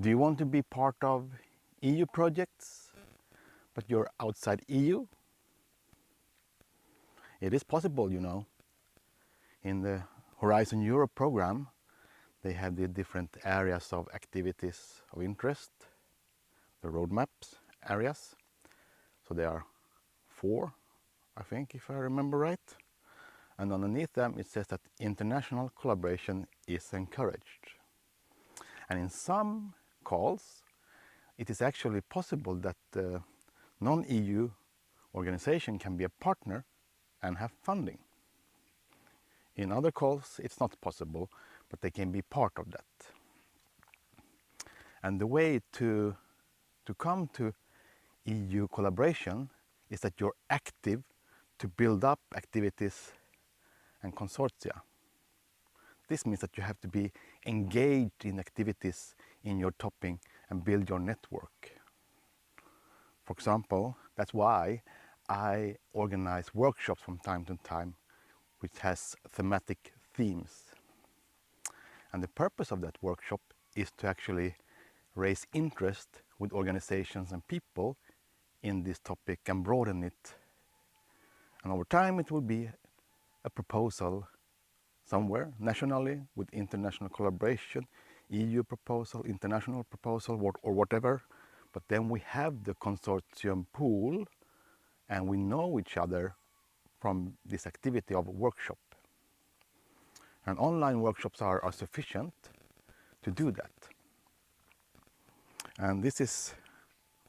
Do you want to be part of EU projects, but you're outside EU? It is possible, you know. In the Horizon Europe program, they have the different areas of activities of interest, the roadmaps areas. So there are 4, I think, if I remember right. And underneath them it says that international collaboration is encouraged. And in some calls, it is actually possible that the non-EU organization can be a partner and have funding. In other calls, it's not possible, but they can be part of that. And the way to come to EU collaboration is that you're active to build up activities and consortia. This means that you have to be engaged in activities in your topic and build your network. For example, that's why I organize workshops from time to time which has thematic themes. And the purpose of that workshop is to actually raise interest with organizations and people in this topic and broaden it. And over time it will be a proposal somewhere nationally with international collaboration, EU proposal, international proposal, or whatever. But then we have the consortium pool and we know each other from this activity of a workshop. And online workshops are sufficient to do that. And this is,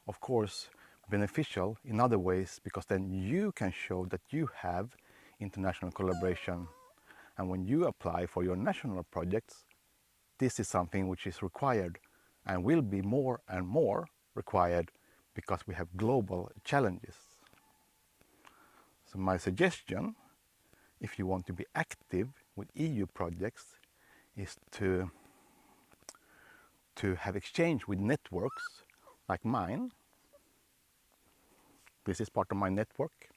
of course, beneficial in other ways because then you can show that you have international collaboration. And when you apply for your national projects, this is something which is required and will be more and more required because we have global challenges. So my suggestion, if you want to be active with EU projects, is to have exchange with networks like mine. This is part of my network.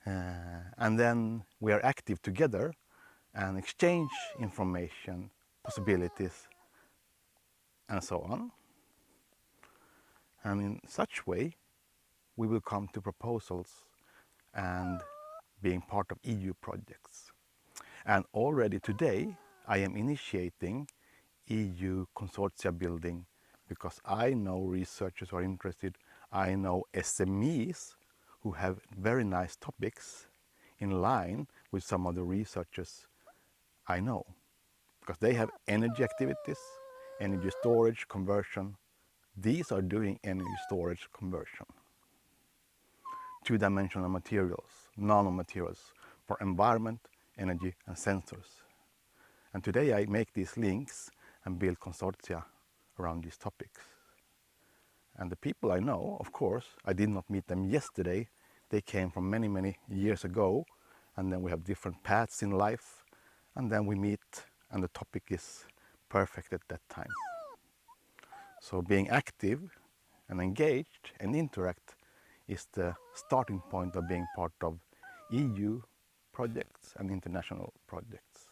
And then we are active together and exchange information, possibilities, and so on. And in such way, we will come to proposals and being part of EU projects. And already today, I am initiating EU consortia building because I know researchers who are interested. I know SMEs who have very nice topics in line with some of the researchers I know, because they have energy activities, energy storage, conversion. These are doing energy storage conversion. Two-dimensional materials, nanomaterials for environment, energy and sensors. And today I make these links and build consortia around these topics. And the people I know, of course, I did not meet them yesterday. They came from many, many years ago. And then we have different paths in life. And then we meet and the topic is perfect at that time. So being active and engaged and interact is the starting point of being part of EU projects and international projects.